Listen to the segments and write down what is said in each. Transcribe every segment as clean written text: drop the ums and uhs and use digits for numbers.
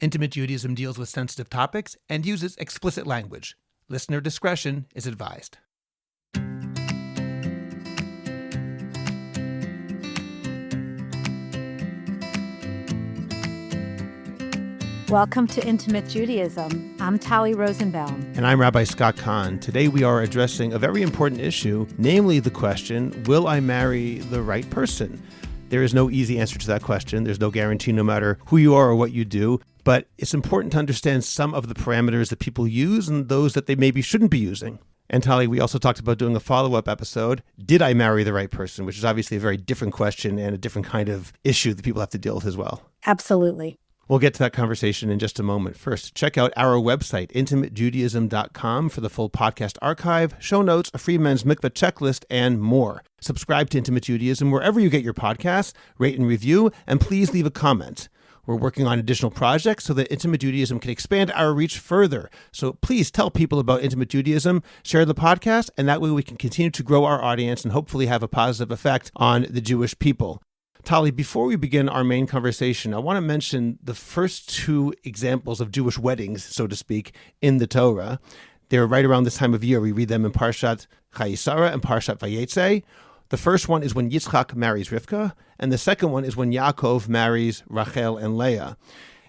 Intimate Judaism deals with sensitive topics and uses explicit language. Listener discretion is advised. Welcome to Intimate Judaism. I'm Talli Rosenbaum. And I'm Rabbi Kahn. Today we are addressing a very important issue, namely the question, will I marry the right person? There is no easy answer to that question. There's no guarantee no matter who you are or what you do. But it's important to understand some of the parameters that people use and those that they maybe shouldn't be using. And Talli, we also talked about doing a follow-up episode, did I marry the right person? Which is obviously a very different question and a different kind of issue that people have to deal with as well. Absolutely. We'll get to that conversation in just a moment. First, check out our website, intimatejudaism.com, for the full podcast archive, show notes, a free men's mikvah checklist, and more. Subscribe to Intimate Judaism wherever you get your podcasts, rate and review, and please leave a comment. We're working on additional projects so that Intimate Judaism can expand our reach further. So please tell people about Intimate Judaism, share the podcast, and that way we can continue to grow our audience and hopefully have a positive effect on the Jewish people. Talli, before we begin our main conversation, I want to mention the first two examples of Jewish weddings, so to speak, in the Torah. They're right around this time of year. We read them in Parshat Chayisara and Parshat Vayetze. The first one is when Yitzchak marries Rivka, and the second one is when Yaakov marries Rachel and Leah.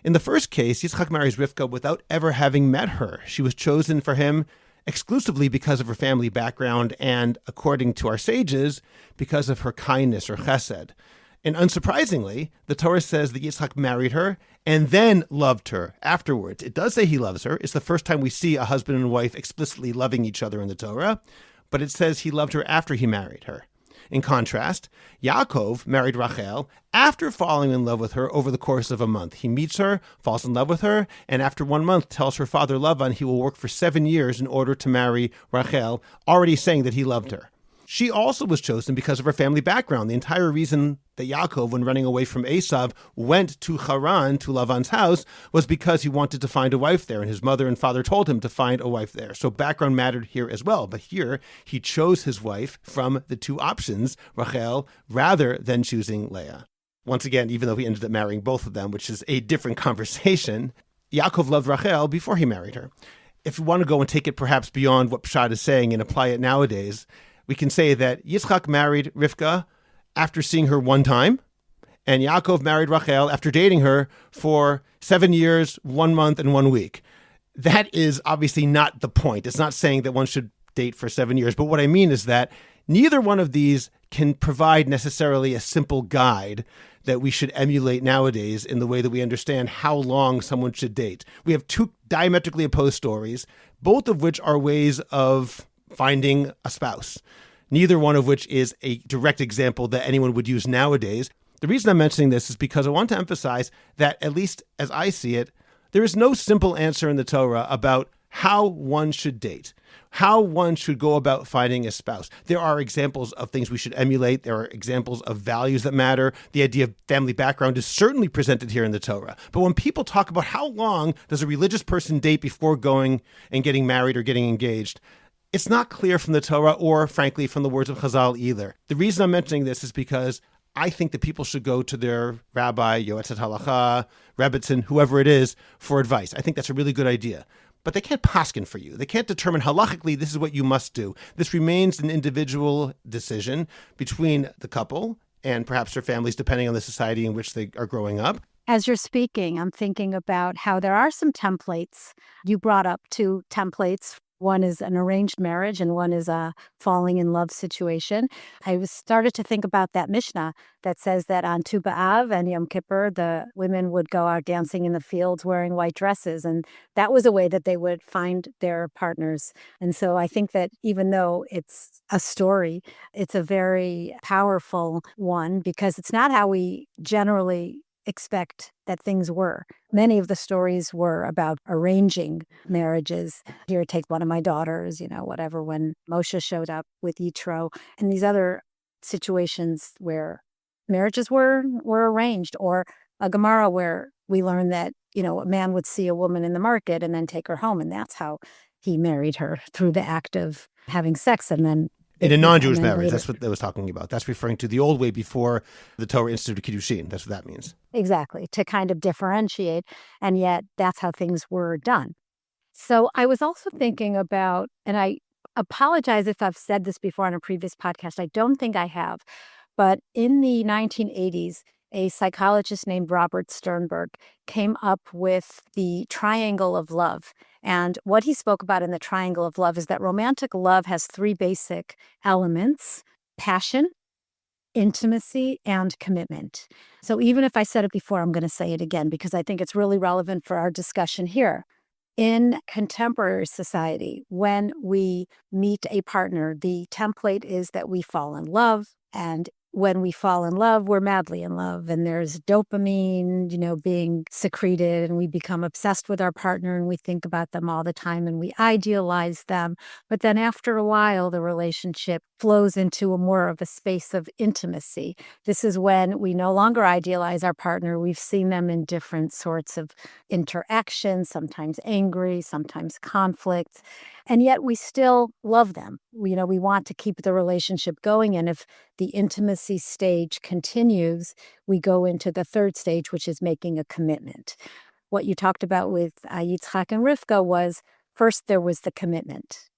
In the first case, Yitzchak marries Rivka without ever having met her. She was chosen for him exclusively because of her family background and, according to our sages, because of her kindness or chesed. And unsurprisingly, the Torah says that Yitzchak married her and then loved her afterwards. It does say he loves her. It's the first time we see a husband and wife explicitly loving each other in the Torah, but it says he loved her after he married her. In contrast, Yaakov married Rachel after falling in love with her over the course of a month. He meets her, falls in love with her, and after 1 month tells her father Lavan he will work for 7 years in order to marry Rachel, already saying that he loved her. She also was chosen because of her family background. The entire reason that Yaakov, when running away from Esav, went to Haran, to Lavan's house, was because he wanted to find a wife there, and his mother and father told him to find a wife there. So background mattered here as well. But here, he chose his wife from the two options, Rachel, rather than choosing Leah. Once again, even though he ended up marrying both of them, which is a different conversation, Yaakov loved Rachel before he married her. If you want to go and take it perhaps beyond what Pshat is saying and apply it nowadays, we can say that Yitzchak married Rivka after seeing her one time, and Yaakov married Rachel after dating her for 7 years, 1 month, and 1 week. That is obviously not the point. It's not saying that one should date for 7 years, but what I mean is that neither one of these can provide necessarily a simple guide that we should emulate nowadays in the way that we understand how long someone should date. We have two diametrically opposed stories, both of which are ways of finding a spouse, neither one of which is a direct example that anyone would use nowadays. The reason I'm mentioning this is because I want to emphasize that, at least as I see it, there is no simple answer in the Torah about how one should date, how one should go about finding a spouse. There are examples of things we should emulate. There are examples of values that matter. The idea of family background is certainly presented here in the Torah. But when people talk about how long does a religious person date before going and getting married or getting engaged, it's not clear from the Torah or, frankly, from the words of Chazal either. The reason I'm mentioning this is because I think that people should go to their rabbi, yoetzet halacha, rebbitzin, whoever it is, for advice. I think that's a really good idea. But they can't paskin for you. They can't determine halachically this is what you must do. This remains an individual decision between the couple and perhaps their families, depending on the society in which they are growing up. As you're speaking, I'm thinking about how there are some templates. You brought up two templates. One is an arranged marriage and one is a falling in love situation. I started to think about that Mishnah that says that on Tu B'Av and Yom Kippur, the women would go out dancing in the fields wearing white dresses. And that was a way that they would find their partners. And so I think that even though it's a story, it's a very powerful one because it's not how we generally expect that things were. Many of the stories were about arranging marriages. Here, take one of my daughters, whatever, when Moshe showed up with Yitro, and these other situations where marriages were arranged, or a Gemara where we learn that, a man would see a woman in the market and then take her home, and that's how he married her, through the act of having sex and then In a non-Jewish and then marriage, later. that's what that was talking about. That's referring to the old way before the Torah instituted Kiddushin. That's what that means. Exactly, to kind of differentiate, and yet that's how things were done. So I was also thinking about, and I apologize if I've said this before on a previous podcast, I don't think I have, but in the 1980s, a psychologist named Robert Sternberg came up with the triangle of love. And what he spoke about in the triangle of love is that romantic love has three basic elements: passion, intimacy, and commitment. So even if I said it before, I'm going to say it again because I think it's really relevant for our discussion here. In contemporary society, when we meet a partner, the template is that we fall in love. And when we fall in love, we're madly in love. And there's dopamine, being secreted, and we become obsessed with our partner and we think about them all the time and we idealize them. But then after a while, the relationship flows into more of a space of intimacy. This is when we no longer idealize our partner. We've seen them in different sorts of interactions, sometimes angry, sometimes conflict, and yet we still love them. We want to keep the relationship going. And if the intimacy stage continues, we go into the third stage, which is making a commitment. What you talked about with Yitzhak and Rivka was, first there was the commitment.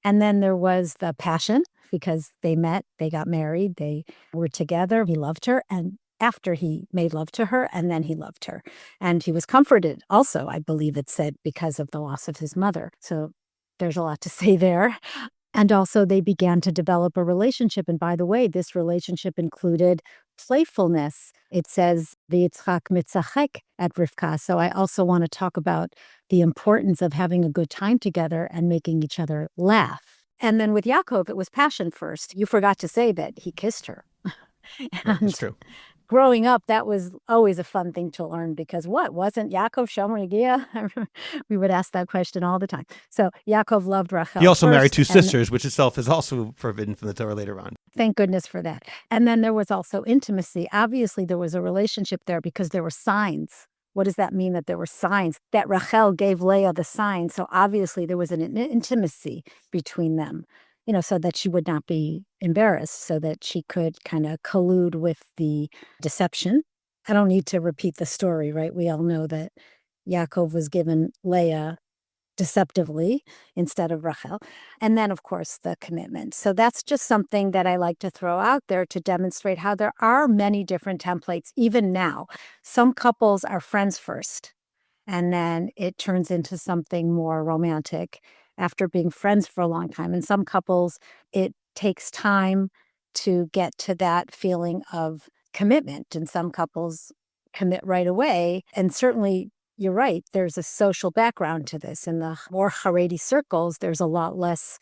And then there was the passion, because they met, they got married, they were together, he loved her, and after he made love to her, and then he loved her. And he was comforted also, I believe it said, because of the loss of his mother. So there's a lot to say there. And also they began to develop a relationship. And by the way, this relationship included playfulness. It says, V'yitzchak mitzachek at Rivka. So I also want to talk about the importance of having a good time together and making each other laugh. And then with Yaakov, it was passion first. You forgot to say that he kissed her. Right, that's true. Growing up, that was always a fun thing to learn because wasn't Yaakov Shomer Yagia? We would ask that question all the time. So Yaakov loved Rachel. He also first, married two and sisters, which itself is also forbidden from the Torah later on. thank goodness for that. And then there was also intimacy. Obviously, there was a relationship there because there were signs. What does that mean that there were signs? That Rachel gave Leah the sign. So obviously there was an intimacy between them, so that she would not be embarrassed, so that she could kind of collude with the deception. I don't need to repeat the story, right? We all know that Yaakov was given Leah deceptively instead of Rachel. And then, of course, the commitment. So that's just something that I like to throw out there to demonstrate how there are many different templates, even now. Some couples are friends first, and then it turns into something more romantic after being friends for a long time. And some couples, it takes time to get to that feeling of commitment. And some couples commit right away. And certainly, you're right, there's a social background to this. In the more Haredi circles, there's a lot less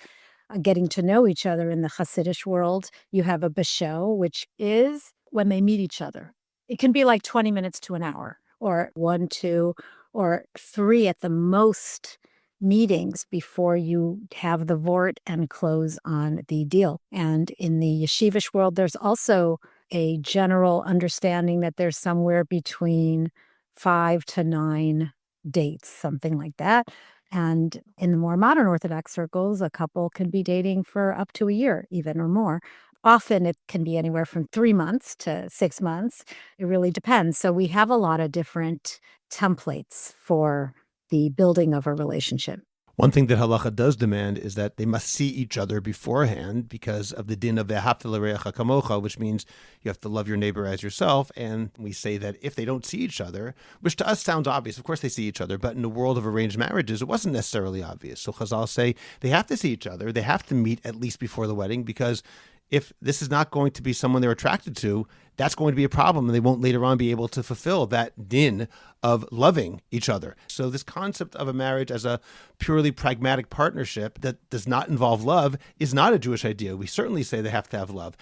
getting to know each other. In the Hasidic world, you have a basho, which is when they meet each other. It can be like 20 minutes to an hour, or 1, 2, or 3 at the most meetings before you have the vort and close on the deal. And in the yeshivish world, there's also a general understanding that there's somewhere between 5 to 9 dates, something like that. And in the more modern Orthodox circles, a couple can be dating for up to a year, even, or more. Often it can be anywhere from 3 months to 6 months. It really depends. So we have a lot of different templates for the building of a relationship. One thing that halacha does demand is that they must see each other beforehand because of the din of ve'ahavta l'reacha kamocha, which means you have to love your neighbor as yourself. And we say that if they don't see each other, which to us sounds obvious, of course they see each other, but in the world of arranged marriages, it wasn't necessarily obvious. So Chazal say they have to see each other. They have to meet at least before the wedding, because if this is not going to be someone they're attracted to, that's going to be a problem, and they won't later on be able to fulfill that din of loving each other. So this concept of a marriage as a purely pragmatic partnership that does not involve love is not a Jewish idea. We certainly say they have to have love.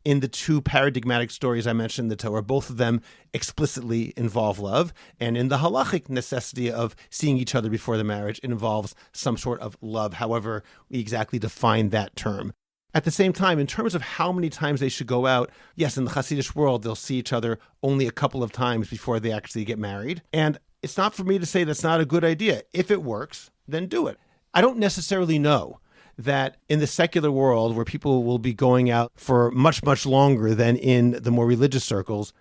In the two paradigmatic stories I mentioned in the Torah, both of them explicitly involve love. And in the halachic necessity of seeing each other before the marriage, it involves some sort of love, however we exactly define that term. At the same time, in terms of how many times they should go out, yes, in the Hasidic world, they'll see each other only a couple of times before they actually get married. And it's not for me to say that's not a good idea. If it works, then do it. I don't necessarily know that in the secular world where people will be going out for much, much longer than in the more religious circles,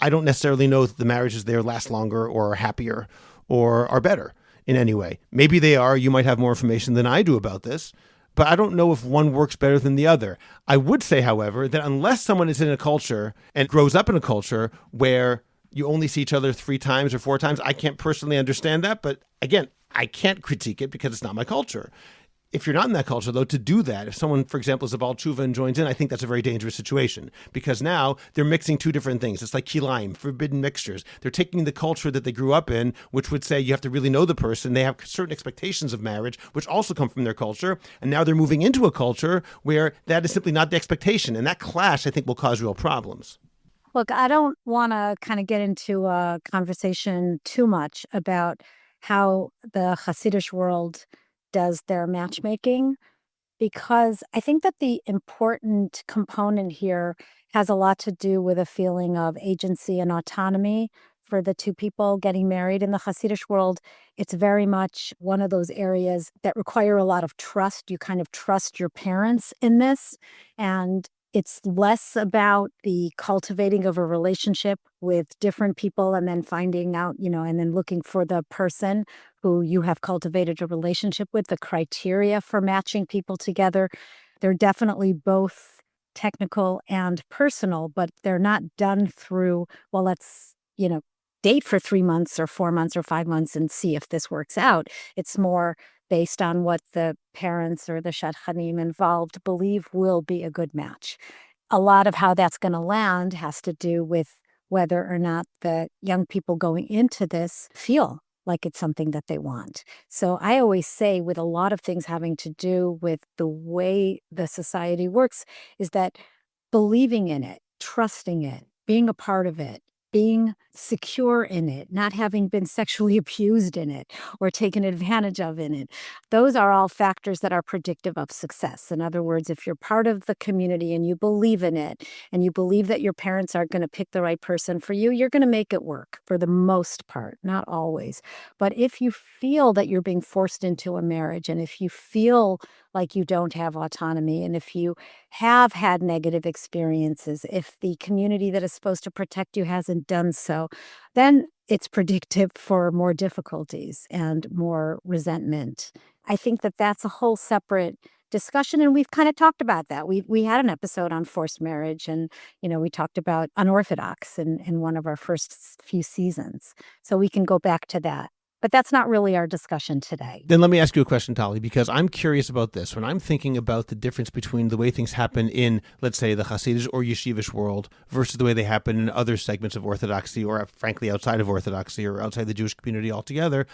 I don't necessarily know that the marriages there last longer or are happier or are better in any way. Maybe they are. You might have more information than I do about this, but I don't know if one works better than the other. I would say, however, that unless someone is in a culture and grows up in a culture where you only see each other 3 times or 4 times, I can't personally understand that. But again, I can't critique it because it's not my culture. If you're not in that culture, though, to do that, if someone, for example, is a Baal Tshuva and joins in, I think that's a very dangerous situation because now they're mixing 2 different things. It's like kilaim, forbidden mixtures. They're taking the culture that they grew up in, which would say you have to really know the person. They have certain expectations of marriage, which also come from their culture. And now they're moving into a culture where that is simply not the expectation. And that clash, I think, will cause real problems. Look, I don't want to kind of get into a conversation too much about how the Hasidic world does their matchmaking, because I think that the important component here has a lot to do with a feeling of agency and autonomy for the 2 people getting married. In the Hasidic world, it's very much one of those areas that require a lot of trust. You kind of trust your parents in this, and it's less about the cultivating of a relationship with different people and then finding out, and then looking for the person who you have cultivated a relationship with. The criteria for matching people together, they're definitely both technical and personal, but they're not done through, well, let's, date for 3 months or 4 months or 5 months and see if this works out. It's more based on what the parents or the shadchanim involved believe will be a good match. A lot of how that's going to land has to do with whether or not the young people going into this feel like it's something that they want. So I always say, with a lot of things having to do with the way the society works, is that believing in it, trusting it, being a part of it, being secure in it, not having been sexually abused in it or taken advantage of in it. Those are all factors that are predictive of success. In other words, if you're part of the community and you believe in it and you believe that your parents are going to pick the right person for you, you're going to make it work for the most part, not always. But if you feel that you're being forced into a marriage, and if you feel like you don't have autonomy, and if you have had negative experiences, if the community that is supposed to protect you hasn't done so, then it's predictive for more difficulties and more resentment. I think that that's a whole separate discussion, and we've kind of talked about that. We had an episode on forced marriage, and we talked about unorthodox in one of our first few seasons. So we can go back to that. But that's not really our discussion today. Then let me ask you a question, Talli, because I'm curious about this. When I'm thinking about the difference between the way things happen in, let's say, the Hasidic or Yeshivish world versus the way they happen in other segments of Orthodoxy, or frankly outside of Orthodoxy or outside the Jewish community altogether,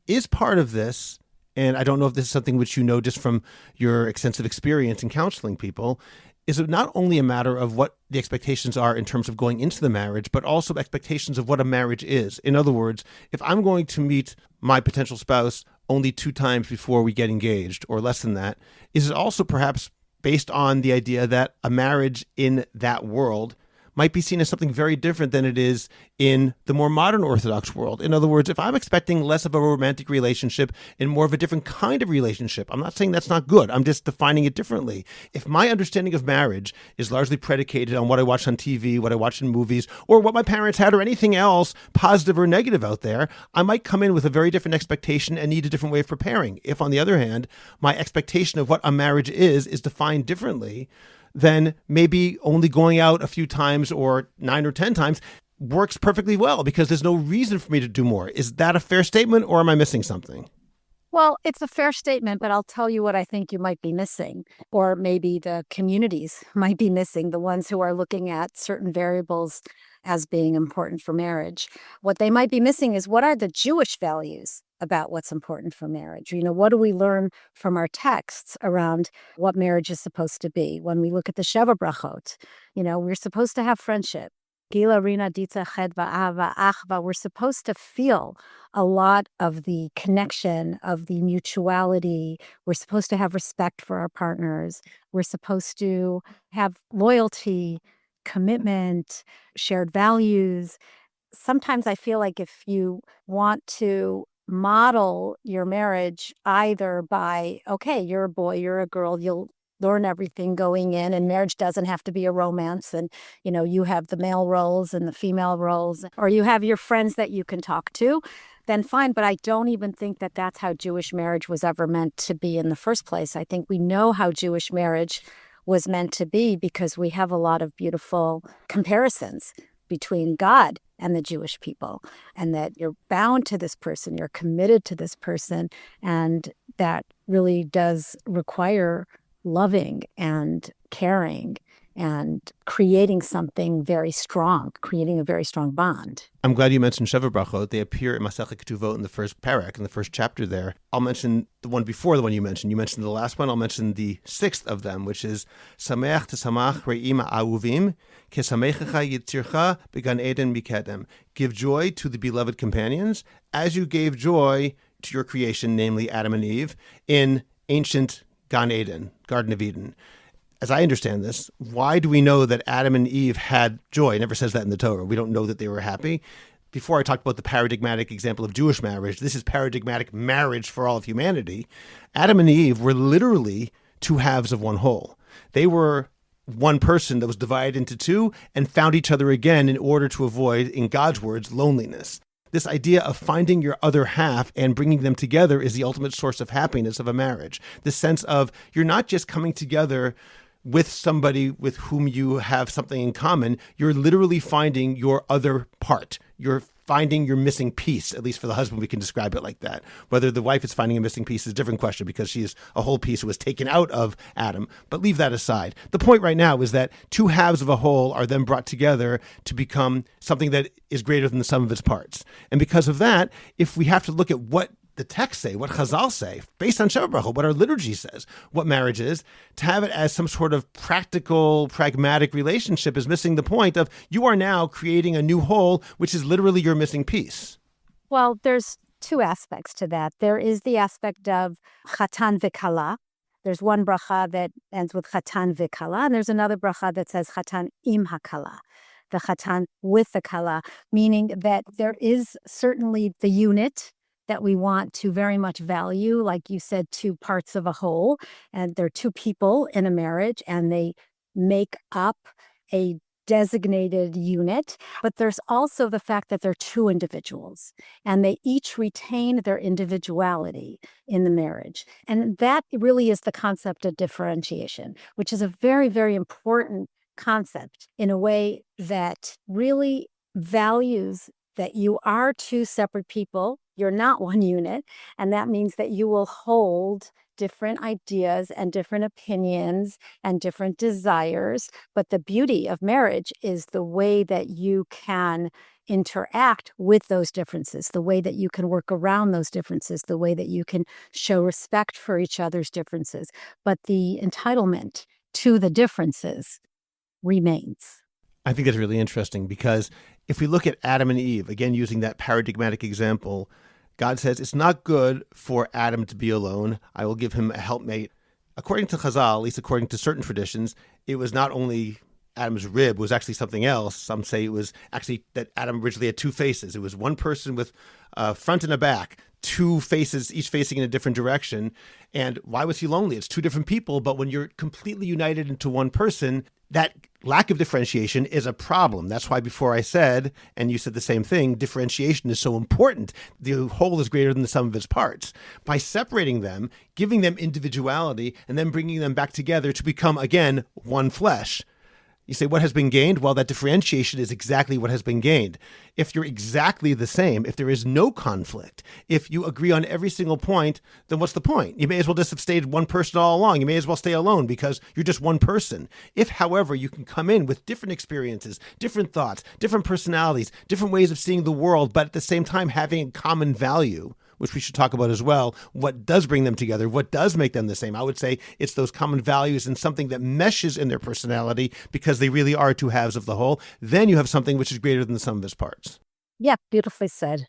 is part of this, and I don't know if this is something which you know just from your extensive experience in counseling people, is it not only a matter of what the expectations are in terms of going into the marriage, but also expectations of what a marriage is. In other words, if I'm going to meet my potential spouse only 2 times before we get engaged, or less than that, is it also perhaps based on the idea that a marriage in that world might be seen as something very different than it is in the more modern Orthodox world? In other words, if I'm expecting less of a romantic relationship and more of a different kind of relationship, I'm not saying that's not good. I'm just defining it differently. If my understanding of marriage is largely predicated on what I watch on TV, what I watch in movies, or what my parents had, or anything else positive or negative out there, I might come in with a very different expectation and need a different way of preparing. If, on the other hand, my expectation of what a marriage is defined differently, then maybe only going out a few times or 9 or 10 times works perfectly well because there's no reason for me to do more. Is that a fair statement, or am I missing something? Well, it's a fair statement, but I'll tell you what I think you might be missing, or maybe the communities might be missing, the ones who are looking at certain variables as being important for marriage. What they might be missing is, what are the Jewish values about what's important for marriage? What do we learn from our texts around what marriage is supposed to be? When we look at the Sheva Brachot, we're supposed to have friendship. Gila, Rina, Ditza, Chedva, Ahava, Achva. We're supposed to feel a lot of the connection, of the mutuality. We're supposed to have respect for our partners. We're supposed to have loyalty, commitment, shared values. Sometimes I feel like if you want to model your marriage either by, okay, you're a boy, you're a girl, you'll learn everything going in, and marriage doesn't have to be a romance, and you have the male roles and the female roles, or you have your friends that you can talk to, then fine. But I don't even think that that's how Jewish marriage was ever meant to be in the first place. I think we know how Jewish marriage was meant to be because we have a lot of beautiful comparisons between God and the Jewish people, and that you're bound to this person, you're committed to this person, and that really does require loving and caring and creating something very strong, creating a very strong bond. I'm glad you mentioned Sheva Brachot. They appear in Masechet Ketuvot in the first parak, in the first chapter there. I'll mention the one before the one you mentioned. You mentioned the last one. I'll mention the sixth of them, which is Sameach Tesamach Re'im Ahuvim Kesamechecha Yitzircha Began Eden Mikedem. Give joy to the beloved companions as you gave joy to your creation, namely Adam and Eve, in ancient Gan Eden, Garden of Eden. As I understand this, why do we know that Adam and Eve had joy? It never says that in the Torah. We don't know that they were happy. Before I talked about the paradigmatic example of Jewish marriage, this is paradigmatic marriage for all of humanity. Adam and Eve were literally two halves of one whole. They were one person that was divided into two and found each other again in order to avoid, in God's words, loneliness. This idea of finding your other half and bringing them together is the ultimate source of happiness of a marriage. The sense of you're not just coming together with somebody with whom you have something in common, you're literally finding your other part. You're finding your missing piece. At least for the husband, we can describe it like that. Whether the wife is finding a missing piece is a different question because she is a whole piece who was taken out of Adam. But leave that aside. The point right now is that two halves of a whole are then brought together to become something that is greater than the sum of its parts. And because of that, if we have to look at what the texts say, what Chazal say, based on Sheva Brachot, what our liturgy says, what marriage is, to have it as some sort of practical, pragmatic relationship is missing the point of you are now creating a new whole, which is literally your missing piece. Well, there's two aspects to that. There is the aspect of chatan v'kala. There's one bracha that ends with chatan v'kala, and there's another bracha that says chatan im hakala, the chatan with the kala, meaning that there is certainly the unit that we want to very much value, like you said, two parts of a whole, and they're two people in a marriage, and they make up a designated unit. But there's also the fact that they're two individuals, and they each retain their individuality in the marriage. And that really is the concept of differentiation, which is a very, very important concept in a way that really values that you are two separate people. You're not one unit. And that means that you will hold different ideas and different opinions and different desires. But the beauty of marriage is the way that you can interact with those differences, the way that you can work around those differences, the way that you can show respect for each other's differences. But the entitlement to the differences remains. I think that's really interesting because if we look at Adam and Eve, again, using that paradigmatic example, God says it's not good for Adam to be alone. I will give him a helpmate. According to Chazal, at least according to certain traditions, it was not only Adam's rib, was actually something else. Some say it was actually that Adam originally had two faces. It was one person with a front and a back, two faces, each facing in a different direction. And why was he lonely? It's two different people, but when you're completely united into one person, that lack of differentiation is a problem. That's why before I said, and you said the same thing, differentiation is so important. The whole is greater than the sum of its parts. By separating them, giving them individuality, and then bringing them back together to become, again, one flesh. You say, what has been gained? Well, that differentiation is exactly what has been gained. If you're exactly the same, if there is no conflict, if you agree on every single point, then what's the point? You may as well just have stayed one person all along. You may as well stay alone because you're just one person. If, however, you can come in with different experiences, different thoughts, different personalities, different ways of seeing the world, but at the same time having a common value, which we should talk about as well, what does bring them together, what does make them the same. I would say it's those common values and something that meshes in their personality because they really are two halves of the whole. Then you have something which is greater than the sum of its parts. Yeah, beautifully said.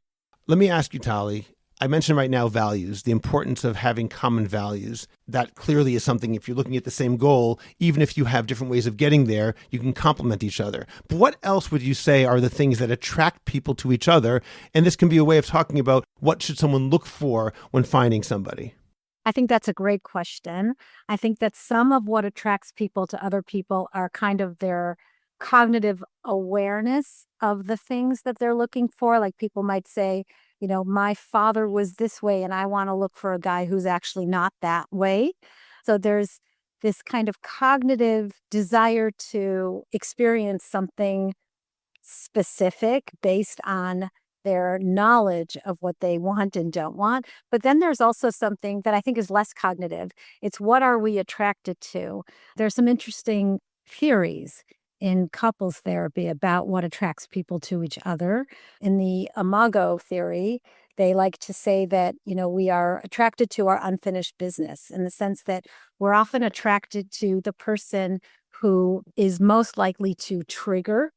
Let me ask you, Talli, I mentioned right now values, the importance of having common values. That clearly is something, if you're looking at the same goal, even if you have different ways of getting there, you can complement each other. But what else would you say are the things that attract people to each other? And this can be a way of talking about what should someone look for when finding somebody? I think that's a great question. I think that some of what attracts people to other people are kind of their cognitive awareness of the things that they're looking for. Like people might say, my father was this way and I want to look for a guy who's actually not that way. So there's this kind of cognitive desire to experience something specific based on their knowledge of what they want and don't want. But then there's also something that I think is less cognitive. It's what are we attracted to? There's some interesting theories in couples therapy about what attracts people to each other. In the imago theory, they like to say that, we are attracted to our unfinished business in the sense that we're often attracted to the person who is most likely to trigger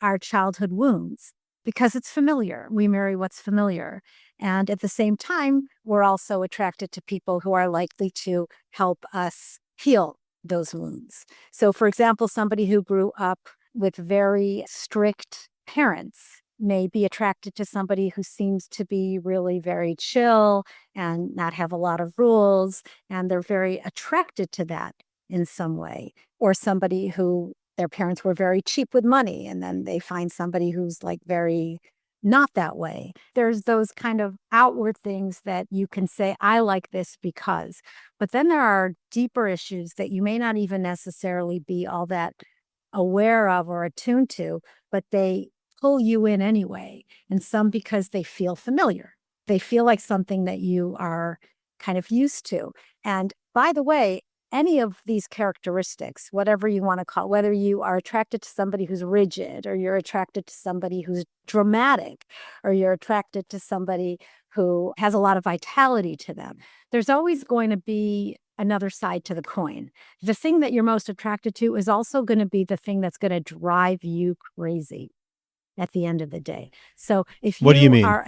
our childhood wounds because it's familiar. We marry what's familiar. And at the same time, we're also attracted to people who are likely to help us heal those wounds. So, for example, somebody who grew up with very strict parents may be attracted to somebody who seems to be really very chill and not have a lot of rules. And they're very attracted to that in some way. Or somebody who their parents were very cheap with money, and then they find somebody who's like very not that way. There's those kind of outward things that you can say, I like this because. But then there are deeper issues that you may not even necessarily be all that aware of or attuned to, but they pull you in anyway. And some because they feel familiar. They feel like something that you are kind of used to. And by the way, any of these characteristics, whatever you want to call, whether you are attracted to somebody who's rigid, or you're attracted to somebody who's dramatic, or you're attracted to somebody who has a lot of vitality to them, there's always going to be another side to the coin. The thing that you're most attracted to is also going to be the thing that's going to drive you crazy at the end of the day. So if What do you you mean? are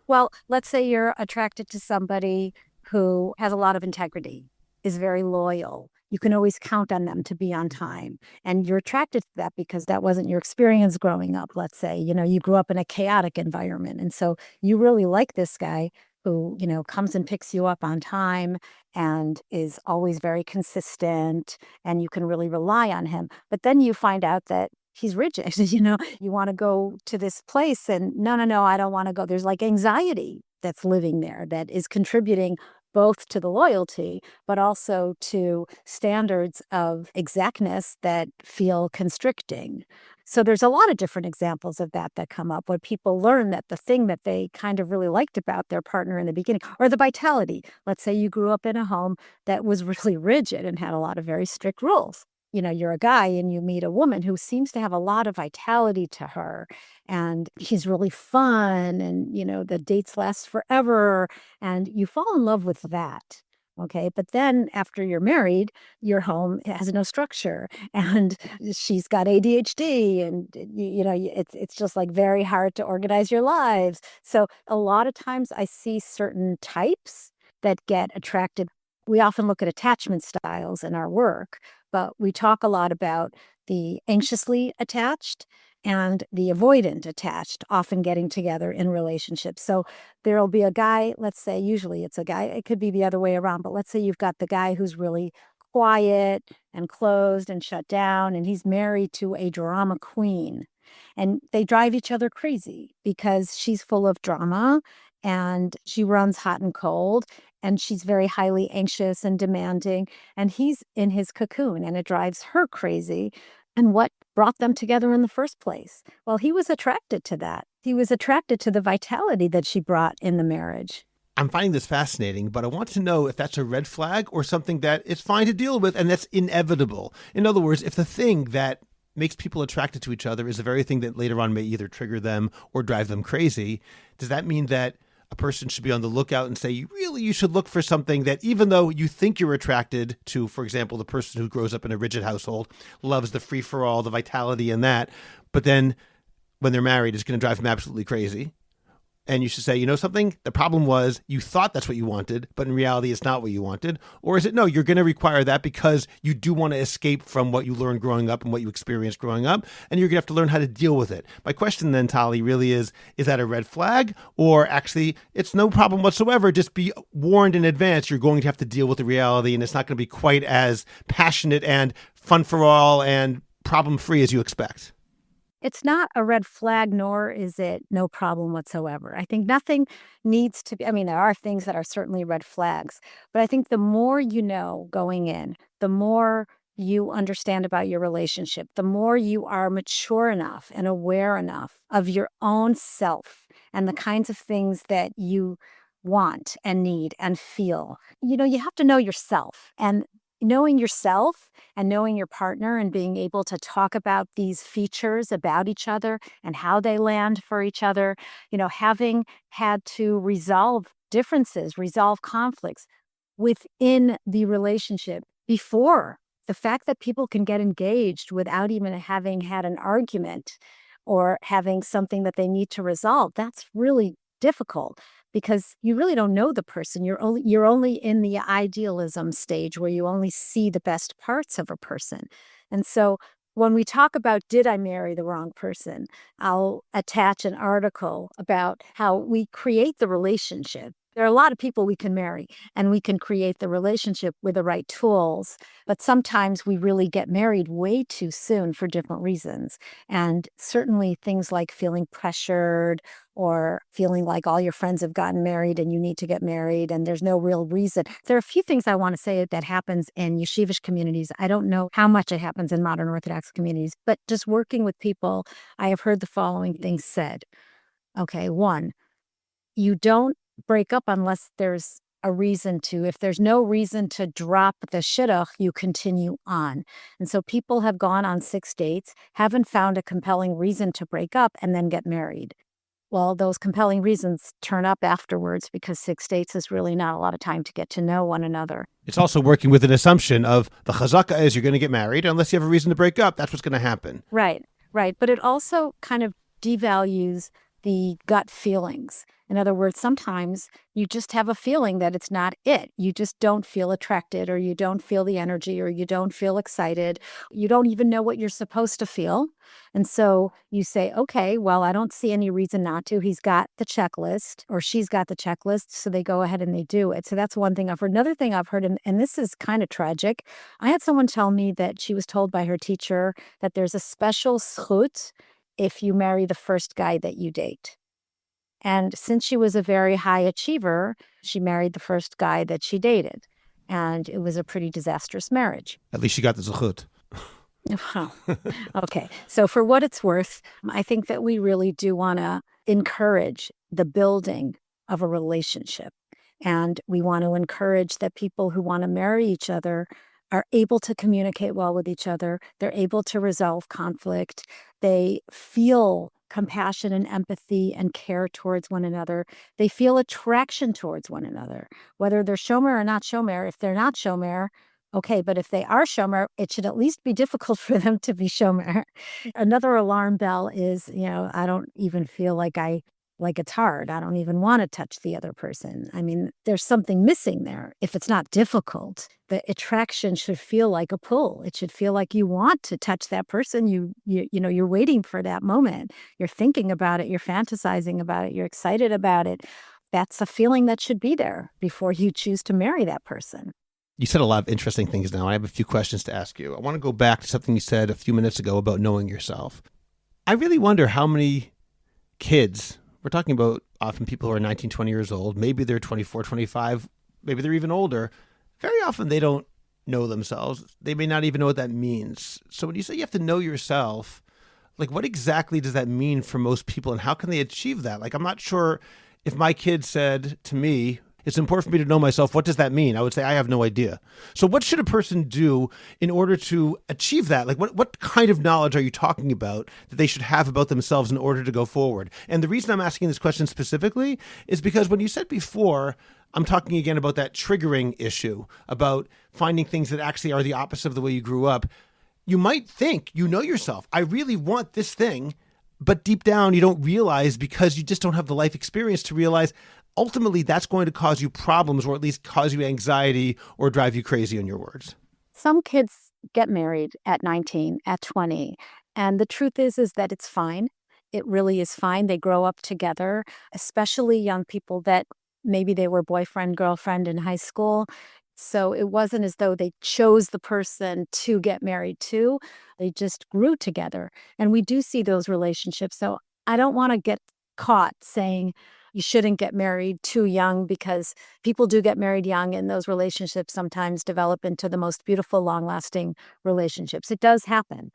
well, let's say you're attracted to somebody who has a lot of integrity, is very loyal. You can always count on them to be on time. And you're attracted to that because that wasn't your experience growing up. Let's say, you grew up in a chaotic environment. And so you really like this guy who, comes and picks you up on time and is always very consistent, and you can really rely on him. But then you find out that he's rigid. You want to go to this place and no, I don't want to go. There's like anxiety that's living there that is contributing both to the loyalty, but also to standards of exactness that feel constricting. So there's a lot of different examples of that come up when people learn that the thing that they kind of really liked about their partner in the beginning, or the vitality. Let's say you grew up in a home that was really rigid and had a lot of very strict rules. You're a guy and you meet a woman who seems to have a lot of vitality to her, and he's really fun, and the dates last forever, and you fall in love with that. Okay. But then after you're married, your home has no structure, and she's got ADHD, and it's just like very hard to organize your lives. So a lot of times I see certain types that get attracted. We often look at attachment styles in our work, but we talk a lot about the anxiously attached and the avoidant attached, often getting together in relationships. So there'll be a guy, let's say, usually it's a guy, it could be the other way around, but let's say you've got the guy who's really quiet and closed and shut down, and he's married to a drama queen. And they drive each other crazy because she's full of drama and she runs hot and cold, and she's very highly anxious and demanding, and he's in his cocoon, and it drives her crazy. And what brought them together in the first place? Well, he was attracted to that. He was attracted to the vitality that she brought in the marriage. I'm finding this fascinating, but I want to know if that's a red flag or something that it's fine to deal with and that's inevitable. In other words, if the thing that makes people attracted to each other is the very thing that later on may either trigger them or drive them crazy, does that mean that a person should be on the lookout and say, you should look for something that, even though you think you're attracted to, for example, the person who grows up in a rigid household, loves the free-for-all, the vitality in that, but then when they're married, it's going to drive them absolutely crazy? and you should say, you know something, the problem was you thought that's what you wanted, but in reality, it's not what you wanted? Or is it, no, you're going to require that because you do want to escape from what you learned growing up and what you experienced growing up, and you're going to have to learn how to deal with it. My question then, Talli, really is that a red flag? Or actually, it's no problem whatsoever. Just be warned in advance, you're going to have to deal with the reality, and it's not going to be quite as passionate and fun for all and problem-free as you expect. It's not a red flag, nor is it no problem whatsoever. I think nothing needs to be, I mean, there are things that are certainly red flags, but I think the more you know going in, the more you understand about your relationship, the more you are mature enough and aware enough of your own self and the kinds of things that you want and need and feel. You have to know yourself, and knowing yourself and knowing your partner and being able to talk about these features about each other and how they land for each other, having had to resolve differences, resolve conflicts within the relationship before. The fact that people can get engaged without even having had an argument or having something that they need to resolve, that's really difficult, because you really don't know the person. You're only in the idealism stage where you only see the best parts of a person. And so when we talk about, did I marry the wrong person, I'll attach an article about how we create the relationship. There are a lot of people we can marry, and we can create the relationship with the right tools. But sometimes we really get married way too soon for different reasons. And certainly things like feeling pressured or feeling like all your friends have gotten married and you need to get married and there's no real reason. There are a few things I want to say that happens in yeshivish communities. I don't know how much it happens in modern Orthodox communities, but just working with people, I have heard the following things said. Okay, one, you don't break up unless there's a reason to. If there's no reason to drop the shidduch, you continue on. And so people have gone on 6 dates, haven't found a compelling reason to break up, and then get married. Well, those compelling reasons turn up afterwards, because 6 dates is really not a lot of time to get to know one another. It's also working with an assumption of the chazaka is you're going to get married. Unless you have a reason to break up, that's what's going to happen. Right. But it also kind of devalues the gut feelings. In other words, sometimes you just have a feeling that it's not it. You just don't feel attracted, or you don't feel the energy, or you don't feel excited. You don't even know what you're supposed to feel. And so you say, okay, well, I don't see any reason not to. He's got the checklist, or she's got the checklist. So they go ahead and they do it. So that's one thing I've heard. Another thing I've heard, and this is kind of tragic. I had someone tell me that she was told by her teacher that there's a special zchut if you marry the first guy that you date. And since she was a very high achiever, she married the first guy that she dated. And it was a pretty disastrous marriage. At least she got the zechut. Oh, okay. So for what it's worth, I think that we really do want to encourage the building of a relationship. And we want to encourage that people who want to marry each other are able to communicate well with each other. They're able to resolve conflict. They feel compassion and empathy and care towards one another. They feel attraction towards one another, whether they're shomer or not shomer. If they're not shomer, okay, but if they are shomer, it should at least be difficult for them to be shomer. Another alarm bell is, I don't even feel like it's hard. I don't even want to touch the other person. I mean, there's something missing there. If it's not difficult, the attraction should feel like a pull. It should feel like you want to touch that person. You're waiting for that moment. You're thinking about it. You're fantasizing about it. You're excited about it. That's a feeling that should be there before you choose to marry that person. You said a lot of interesting things now. I have a few questions to ask you. I want to go back to something you said a few minutes ago about knowing yourself. I really wonder how many kids, we're talking about often people who are 19, 20 years old, maybe they're 24, 25, maybe they're even older. Very often they don't know themselves. They may not even know what that means. So when you say you have to know yourself, like what exactly does that mean for most people, and how can they achieve that? Like, I'm not sure if my kid said to me, it's important for me to know myself, what does that mean? I would say, I have no idea. So what should a person do in order to achieve that? Like what kind of knowledge are you talking about that they should have about themselves in order to go forward? And the reason I'm asking this question specifically is because when you said before, I'm talking again about that triggering issue, about finding things that actually are the opposite of the way you grew up. You might think, you know yourself, I really want this thing. But deep down, you don't realize, because you just don't have the life experience to realize ultimately that's going to cause you problems, or at least cause you anxiety or drive you crazy, in your words. Some kids get married at 19, at 20, and the truth is that it's fine. It really is fine. They grow up together, especially young people that maybe they were boyfriend, girlfriend in high school. So it wasn't as though they chose the person to get married to. They just grew together. And we do see those relationships. So I don't want to get caught saying you shouldn't get married too young, because people do get married young, and those relationships sometimes develop into the most beautiful, long-lasting relationships. It does happen.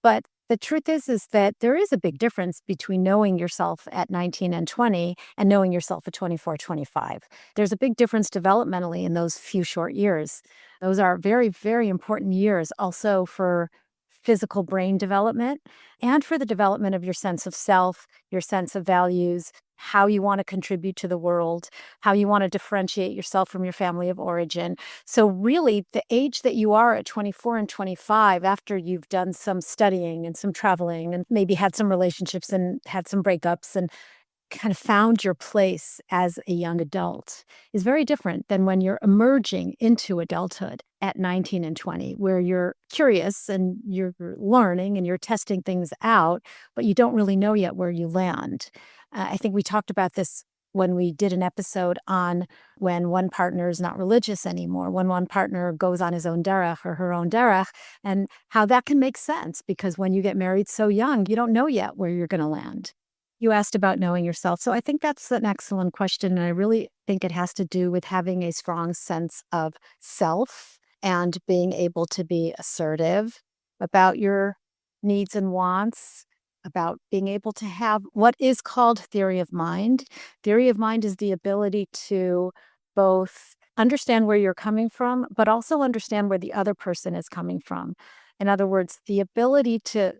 But the truth is that there is a big difference between knowing yourself at 19 and 20 and knowing yourself at 24, 25. There's a big difference developmentally in those few short years. Those are very, very important years also for physical brain development and for the development of your sense of self, your sense of values, how you want to contribute to the world, how you want to differentiate yourself from your family of origin. So really, the age that you are at 24 and 25, after you've done some studying and some traveling and maybe had some relationships and had some breakups and kind of found your place as a young adult, is very different than when you're emerging into adulthood at 19 and 20, where you're curious and you're learning and you're testing things out, but you don't really know yet where you land. I think we talked about this when we did an episode on when one partner is not religious anymore, when one partner goes on his own derech or her own derech, and how that can make sense, because when you get married so young, you don't know yet where you're going to land. You asked about knowing yourself. So I think that's an excellent question. And I really think it has to do with having a strong sense of self and being able to be assertive about your needs and wants, about being able to have what is called theory of mind. Theory of mind is the ability to both understand where you're coming from, but also understand where the other person is coming from. In other words, the ability to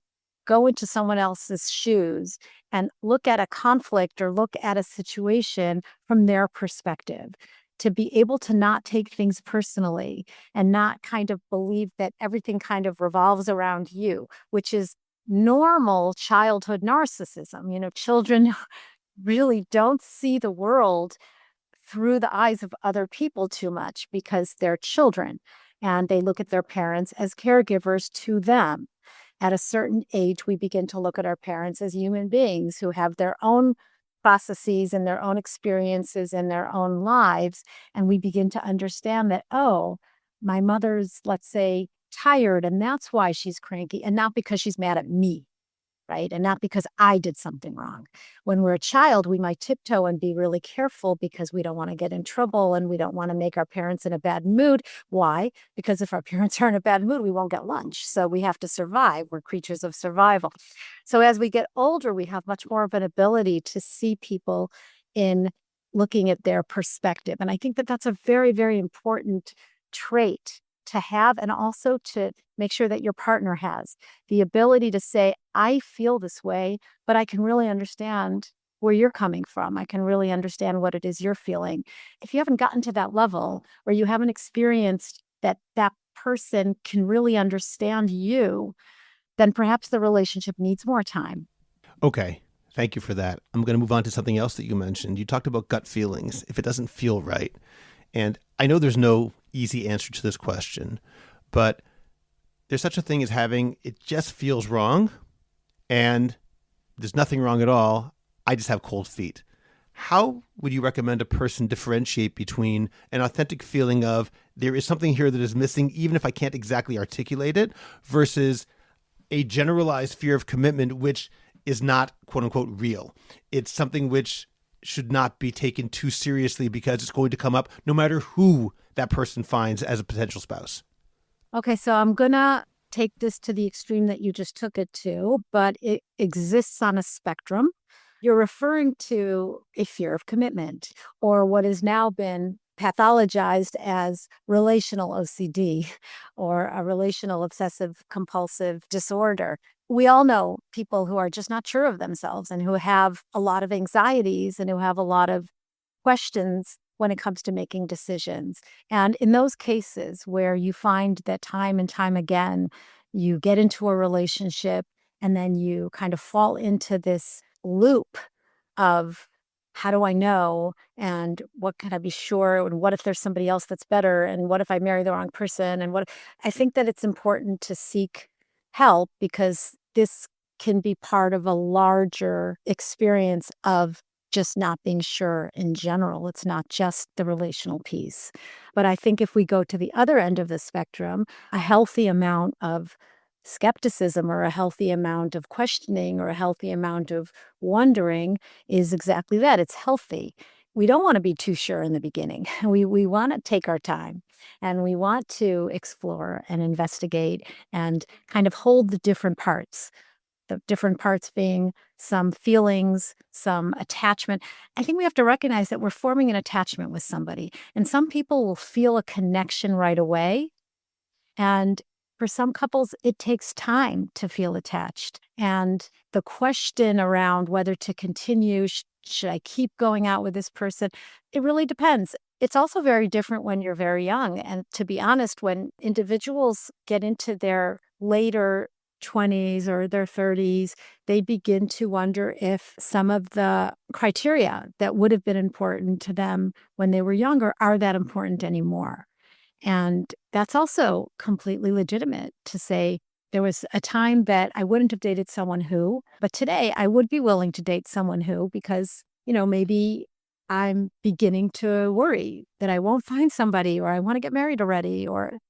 go into someone else's shoes and look at a conflict or look at a situation from their perspective, to be able to not take things personally and not kind of believe that everything kind of revolves around you, which is normal childhood narcissism. You know, children really don't see the world through the eyes of other people too much because they're children and they look at their parents as caregivers to them. At a certain age, we begin to look at our parents as human beings who have their own processes and their own experiences in their own lives. And we begin to understand that, oh, my mother's, let's say, tired, and that's why she's cranky, and not because she's mad at me, right? And not because I did something wrong. When we're a child, we might tiptoe and be really careful because we don't want to get in trouble and we don't want to make our parents in a bad mood. Why? Because if our parents are in a bad mood, we won't get lunch. So we have to survive. We're creatures of survival. So as we get older, we have much more of an ability to see people in looking at their perspective. And I think that that's a very, very important trait to have, and also to make sure that your partner has the ability to say, I feel this way, but I can really understand where you're coming from. I can really understand what it is you're feeling. If you haven't gotten to that level, or you haven't experienced that that person can really understand you, then perhaps the relationship needs more time. Okay. Thank you for that. I'm going to move on to something else that you mentioned. You talked about gut feelings, if it doesn't feel right. And I know there's no easy answer to this question, but there's such a thing as having it just feels wrong and there's nothing wrong at all. I just have cold feet. How would you recommend a person differentiate between an authentic feeling of there is something here that is missing, even if I can't exactly articulate it, versus a generalized fear of commitment, which is not quote unquote real? It's something which should not be taken too seriously because it's going to come up no matter who that person finds as a potential spouse. Okay, so I'm going to take this to the extreme that you just took it to, but it exists on a spectrum. You're referring to a fear of commitment, or what has now been pathologized as relational OCD, or a relational obsessive compulsive disorder. We all know people who are just not sure of themselves and who have a lot of anxieties and who have a lot of questions when it comes to making decisions. And in those cases where you find that time and time again, you get into a relationship And then you kind of fall into this loop of how do I know? And what can I be sure? And what if there's somebody else that's better? And what if I marry the wrong person? And what I think that it's important to seek help because this can be part of a larger experience of just not being sure in general. It's not just the relational piece. But I think if we go to the other end of the spectrum, a healthy amount of skepticism or a healthy amount of questioning or a healthy amount of wondering is exactly that. It's healthy. We don't want to be too sure in the beginning. We want to take our time and we want to explore and investigate and kind of hold the different parts. The different parts being some feelings, some attachment. I think we have to recognize that we're forming an attachment with somebody. And some people will feel a connection right away. And for some couples, it takes time to feel attached. And the question around whether to continue, should I keep going out with this person? It really depends. It's also very different when you're very young. And to be honest, when individuals get into their later 20s or their 30s, they begin to wonder if some of the criteria that would have been important to them when they were younger are that important anymore. And that's also completely legitimate to say there was a time that I wouldn't have dated someone who, but today I would be willing to date someone who, because, maybe I'm beginning to worry that I won't find somebody or I want to get married already,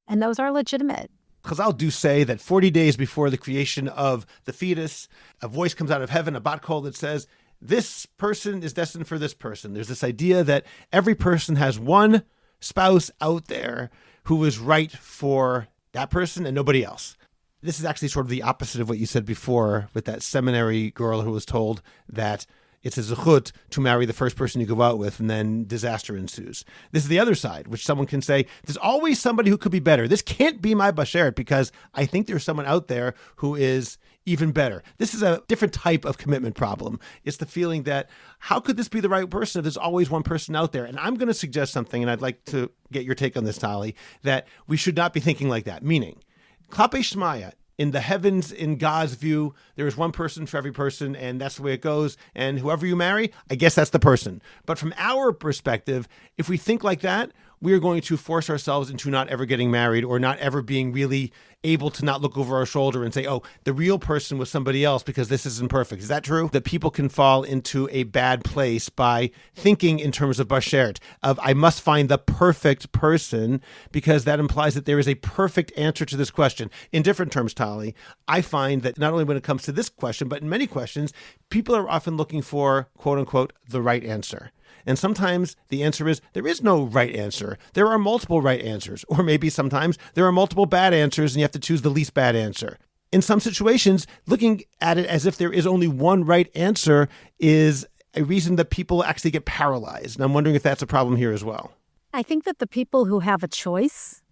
and those are legitimate. Chazal do say that 40 days before the creation of the fetus, a voice comes out of heaven, a bat kol that says, this person is destined for this person. There's this idea that every person has one spouse out there who is right for that person and nobody else. This is actually sort of the opposite of what you said before with that seminary girl who was told that it's a zechut to marry the first person you go out with and then disaster ensues. This is the other side, which someone can say, there's always somebody who could be better. This can't be my bashert because I think there's someone out there who is even better. This is a different type of commitment problem. It's the feeling that how could this be the right person if there's always one person out there? And I'm going to suggest something, and I'd like to get your take on this, Talli, that we should not be thinking like that. Meaning, Klape Shmaya, in the heavens, in God's view, there is one person for every person, and that's the way it goes. And whoever you marry, I guess that's the person. But from our perspective, if we think like that, we are going to force ourselves into not ever getting married or not ever being really able to not look over our shoulder and say, oh, the real person was somebody else because this isn't perfect. Is that true? That people can fall into a bad place by thinking in terms of bashert, of I must find the perfect person, because that implies that there is a perfect answer to this question. In different terms, Talli, I find that not only when it comes to this question, but in many questions, people are often looking for, quote unquote, the right answer. And sometimes the answer is there is no right answer. There are multiple right answers. Or maybe sometimes there are multiple bad answers and you have to choose the least bad answer. In some situations, looking at it as if there is only one right answer is a reason that people actually get paralyzed. And I'm wondering if that's a problem here as well. I think that the people who have a choice,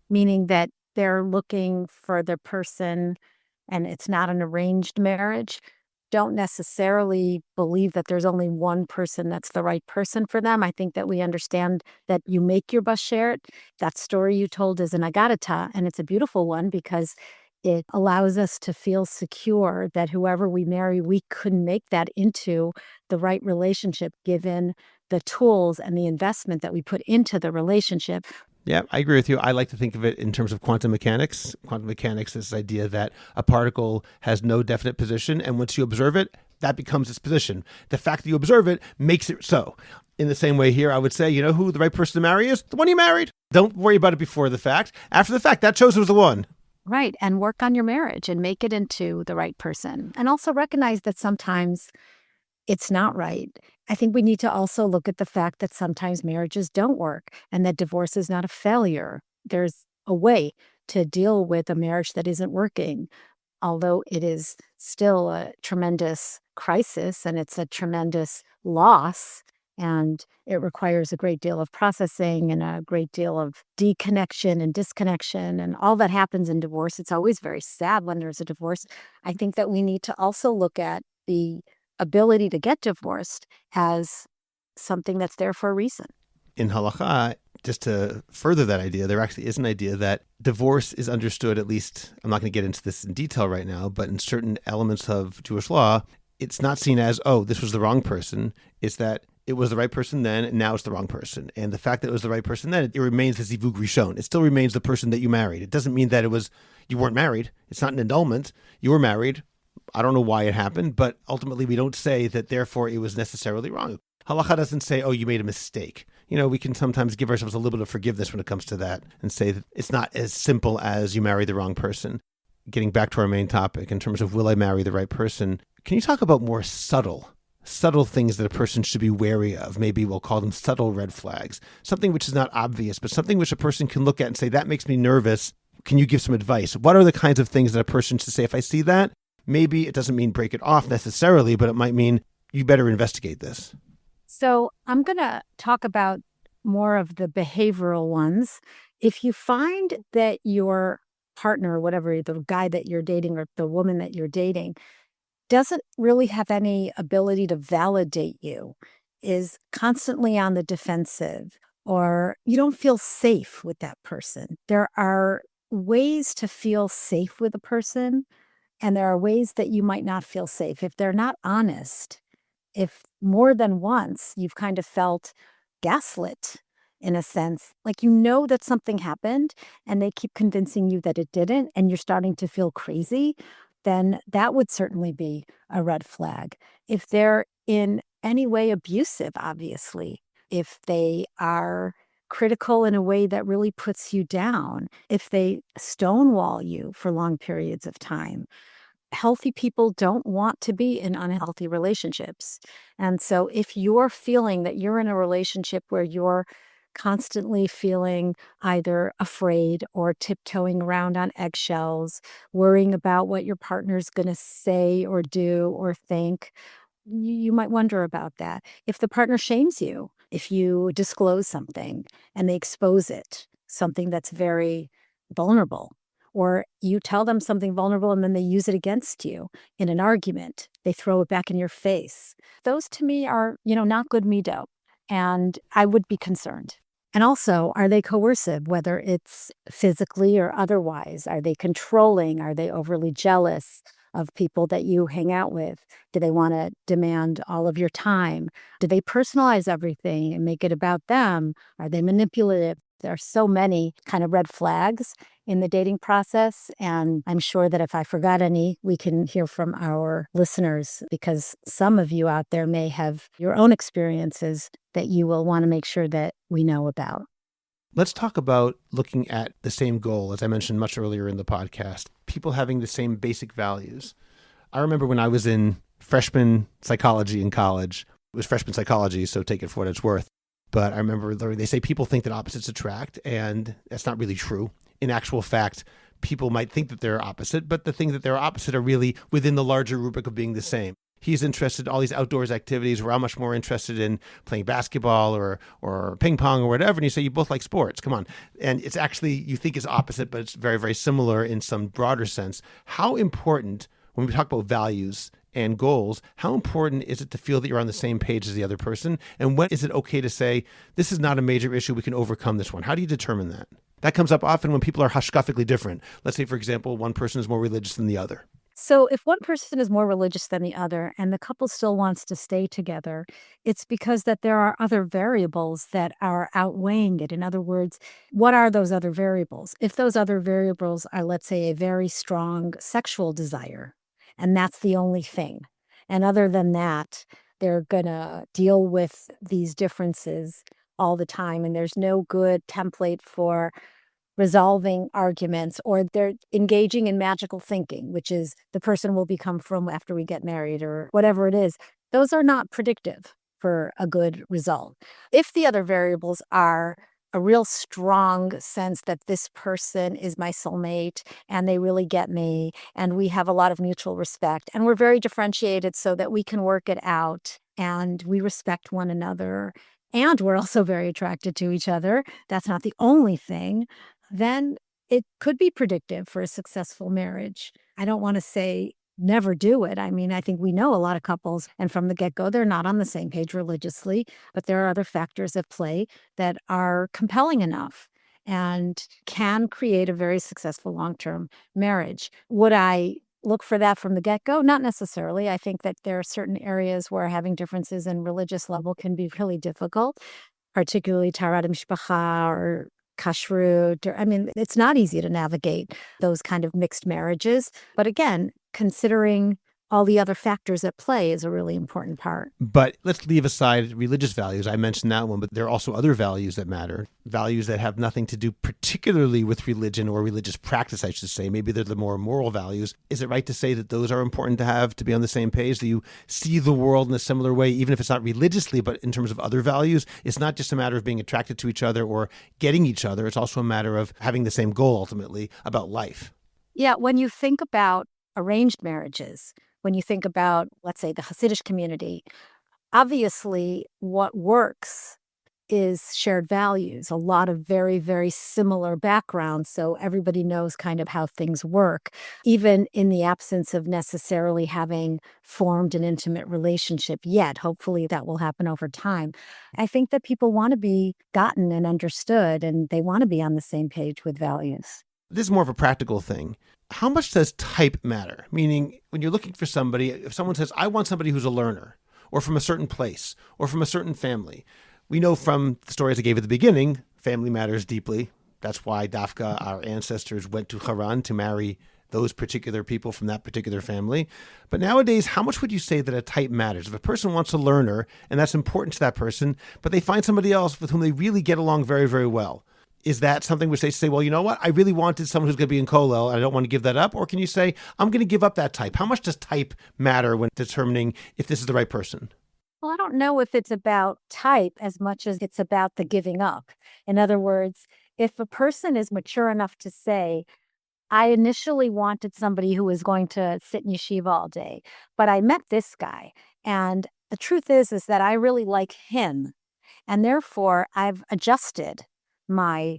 meaning that they're looking for their person and it's not an arranged marriage, don't necessarily believe that there's only one person that's the right person for them. I think that we understand that you make your bashert. That story you told is an agadata, and it's a beautiful one because it allows us to feel secure that whoever we marry, we could make that into the right relationship given the tools and the investment that we put into the relationship. Yeah, I agree with you. I like to think of it in terms of quantum mechanics. Quantum mechanics is this idea that a particle has no definite position, and once you observe it, that becomes its position. The fact that you observe it makes it so. In the same way here, I would say, you know who the right person to marry is? The one you married. Don't worry about it before the fact. After the fact, that chose who's the one. Right, and work on your marriage and make it into the right person. And also recognize that sometimes it's not right. I think we need to also look at the fact that sometimes marriages don't work and that divorce is not a failure. There's a way to deal with a marriage that isn't working, although it is still a tremendous crisis and it's a tremendous loss. And it requires a great deal of processing and a great deal of deconnection and disconnection and all that happens in divorce. It's always very sad when there's a divorce. I think that we need to also look at the ability to get divorced as something that's there for a reason. In halakha, just to further that idea, there actually is an idea that divorce is understood, at least, I'm not going to get into this in detail right now, but in certain elements of Jewish law, it's not seen as, oh, this was the wrong person. It's that it was the right person then, and now it's the wrong person. And the fact that it was the right person then, it remains the zivug rishon. It still remains the person that you married. It doesn't mean that you weren't married. It's not an annulment. You were married. I don't know why it happened, but ultimately we don't say that therefore it was necessarily wrong. Halacha doesn't say, oh, you made a mistake. We can sometimes give ourselves a little bit of forgiveness when it comes to that and say that it's not as simple as you married the wrong person. Getting back to our main topic in terms of will I marry the right person, can you talk about more subtle things that a person should be wary of? Maybe we'll call them subtle red flags, something which is not obvious, but something which a person can look at and say, that makes me nervous. Can you give some advice? What are the kinds of things that a person should say, if I see that, maybe it doesn't mean break it off necessarily, but it might mean you better investigate this. So I'm going to talk about more of the behavioral ones. If you find that your partner, whatever, the guy that you're dating or the woman that you're dating, doesn't really have any ability to validate you, is constantly on the defensive, or you don't feel safe with that person. There are ways to feel safe with a person, and there are ways that you might not feel safe. If they're not honest, if more than once you've kind of felt gaslit in a sense, like that something happened and they keep convincing you that it didn't, and you're starting to feel crazy, then that would certainly be a red flag. If they're in any way abusive, obviously, if they are critical in a way that really puts you down, if they stonewall you for long periods of time, healthy people don't want to be in unhealthy relationships. And so if you're feeling that you're in a relationship where you're constantly feeling either afraid or tiptoeing around on eggshells, worrying about what your partner's going to say or do or think, you might wonder about that. If the partner shames you, if you disclose something and they expose it, something that's very vulnerable, or you tell them something vulnerable and then they use it against you in an argument, they throw it back in your face. Those to me are, not good mido. And I would be concerned. And also, are they coercive, whether it's physically or otherwise? Are they controlling? Are they overly jealous of people that you hang out with? Do they want to demand all of your time? Do they personalize everything and make it about them? Are they manipulative? There are so many kind of red flags in the dating process. And I'm sure that if I forgot any, we can hear from our listeners, because some of you out there may have your own experiences that you will want to make sure that we know about. Let's talk about looking at the same goal, as I mentioned much earlier in the podcast, people having the same basic values. I remember when I was in freshman psychology in college, it was freshman psychology, so take it for what it's worth. But I remember they say people think that opposites attract, and that's not really true. In actual fact, people might think that they're opposite, but the things that they're opposite are really within the larger rubric of being the same. He's interested in all these outdoors activities where I'm much more interested in playing basketball or ping pong or whatever. And you say you both like sports. Come on. And it's actually, you think it's opposite, but it's very, very similar in some broader sense. How important, when we talk about values and goals, how important is it to feel that you're on the same page as the other person? And when is it okay to say, this is not a major issue, we can overcome this one? How do you determine that? That comes up often when people are hashkafically different. Let's say, for example, one person is more religious than the other. So if one person is more religious than the other and the couple still wants to stay together, it's because that there are other variables that are outweighing it. In other words, what are those other variables? If those other variables are, let's say, a very strong sexual desire, and that's the only thing, and other than that, they're going to deal with these differences all the time, and there's no good template for resolving arguments, or they're engaging in magical thinking, which is the person will become from after we get married or whatever it is. Those are not predictive for a good result. If the other variables are a real strong sense that this person is my soulmate and they really get me and we have a lot of mutual respect and we're very differentiated so that we can work it out and we respect one another and we're also very attracted to each other, that's not the only thing, then it could be predictive for a successful marriage. I don't want to say never do it. I mean, I think we know a lot of couples, and from the get-go, they're not on the same page religiously, but there are other factors at play that are compelling enough and can create a very successful long-term marriage. Would I look for that from the get-go? Not necessarily. I think that there are certain areas where having differences in religious level can be really difficult, particularly Taharat Mishpacha or kashrut. I mean, it's not easy to navigate those kind of mixed marriages. But again, considering all the other factors at play is a really important part. But let's leave aside religious values. I mentioned that one, but there are also other values that matter, values that have nothing to do particularly with religion or religious practice, I should say. Maybe they're the more moral values. Is it right to say that those are important to have to be on the same page? Do you see the world in a similar way, even if it's not religiously, but in terms of other values? It's not just a matter of being attracted to each other or getting each other. It's also a matter of having the same goal, ultimately, about life. Yeah, when you think about arranged marriages, when you think about, let's say, the Hasidic community, obviously what works is shared values, a lot of very, very similar backgrounds. So everybody knows kind of how things work, even in the absence of necessarily having formed an intimate relationship yet. Hopefully that will happen over time. I think that people want to be gotten and understood, and they want to be on the same page with values. This is more of a practical thing. How much does type matter? Meaning, when you're looking for somebody, if someone says, I want somebody who's a learner, or from a certain place, or from a certain family, we know from the stories I gave at the beginning, family matters deeply. That's why Dafka, our ancestors, went to Haran to marry those particular people from that particular family. But nowadays, how much would you say that a type matters? If a person wants a learner, and that's important to that person, but they find somebody else with whom they really get along very, very well, is that something which they say, well, you know what? I really wanted someone who's going to be in Kollel, and I don't want to give that up? Or can you say, I'm going to give up that type? How much does type matter when determining if this is the right person? Well, I don't know if it's about type as much as it's about the giving up. In other words, if a person is mature enough to say, I initially wanted somebody who was going to sit in yeshiva all day, but I met this guy. And the truth is that I really like him. And therefore, I've adjusted my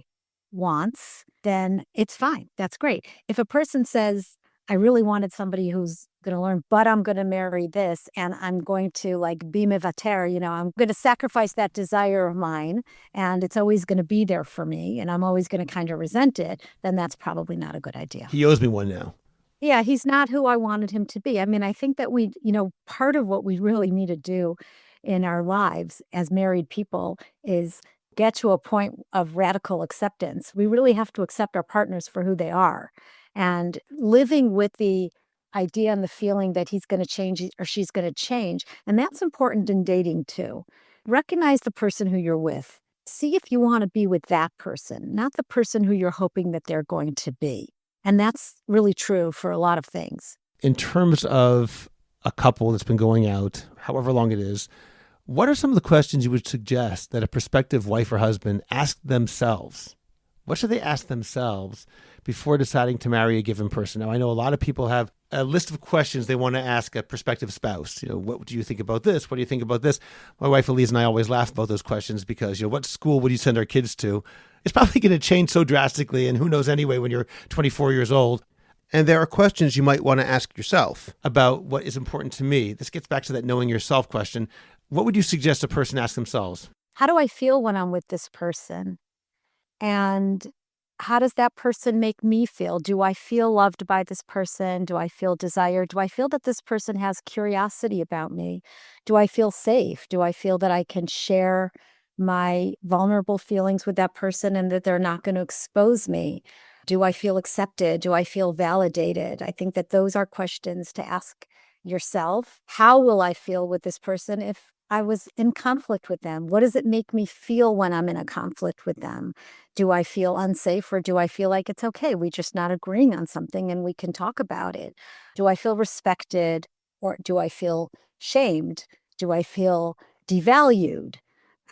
wants, then it's fine. That's great. If a person says, I really wanted somebody who's going to learn, but I'm going to marry this and I'm going to be mevater, I'm going to sacrifice that desire of mine and it's always going to be there for me and I'm always going to kind of resent it, then that's probably not a good idea. He owes me one now. Yeah, he's not who I wanted him to be. I mean, I think that part of what we really need to do in our lives as married people is get to a point of radical acceptance. We really have to accept our partners for who they are. And living with the idea and the feeling that he's going to change or she's going to change. And that's important in dating too. Recognize the person who you're with. See if you want to be with that person, not the person who you're hoping that they're going to be. And that's really true for a lot of things. In terms of a couple that's been going out, however long it is, what are some of the questions you would suggest that a prospective wife or husband ask themselves? What should they ask themselves before deciding to marry a given person? Now, I know a lot of people have a list of questions they want to ask a prospective spouse. What do you think about this? What do you think about this? My wife Elise and I always laugh about those questions because, what school would you send our kids to? It's probably going to change so drastically, and who knows anyway when you're 24 years old. And there are questions you might want to ask yourself about what is important to me. This gets back to that knowing yourself question. What would you suggest a person ask themselves? How do I feel when I'm with this person? And how does that person make me feel? Do I feel loved by this person? Do I feel desired? Do I feel that this person has curiosity about me? Do I feel safe? Do I feel that I can share my vulnerable feelings with that person and that they're not going to expose me? Do I feel accepted? Do I feel validated? I think that those are questions to ask yourself. How will I feel with this person if I was in conflict with them? What does it make me feel when I'm in a conflict with them? Do I feel unsafe or do I feel like it's okay? We're just not agreeing on something and we can talk about it. Do I feel respected or do I feel shamed? Do I feel devalued?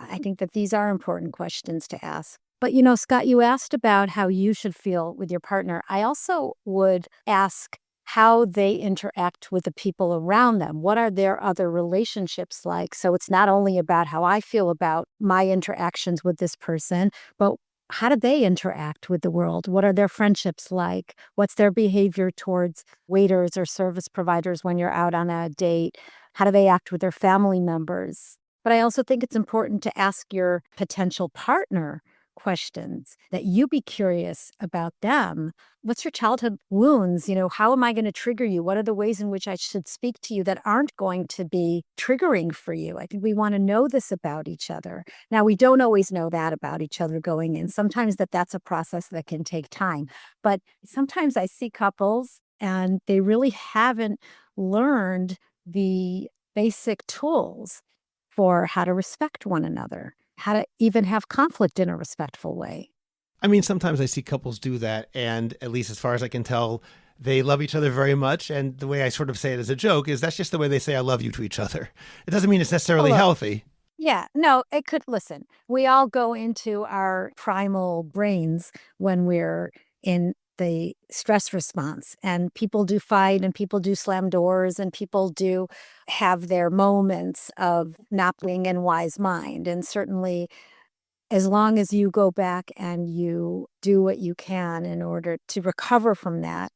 I think that these are important questions to ask. But Scott, you asked about how you should feel with your partner. I also would ask how they interact with the people around them. What are their other relationships like? So it's not only about how I feel about my interactions with this person, but how do they interact with the world? What are their friendships like? What's their behavior towards waiters or service providers when you're out on a date? How do they act with their family members? But I also think it's important to ask your potential partner questions, that you be curious about them. What's your childhood wounds? How am I going to trigger you? What are the ways in which I should speak to you that aren't going to be triggering for you? I think we want to know this about each other. Now, we don't always know that about each other going in. Sometimes that's a process that can take time. But sometimes I see couples and they really haven't learned the basic tools for how to respect one another, how to even have conflict in a respectful way. I mean, sometimes I see couples do that, and at least as far as I can tell, they love each other very much. And the way I sort of say it as a joke is that's just the way they say I love you to each other. It doesn't mean it's necessarily healthy. Yeah, no, it could, listen, we all go into our primal brains when we're in the stress response, and people do fight and people do slam doors and people do have their moments of not being in wise mind. And certainly, as long as you go back and you do what you can in order to recover from that,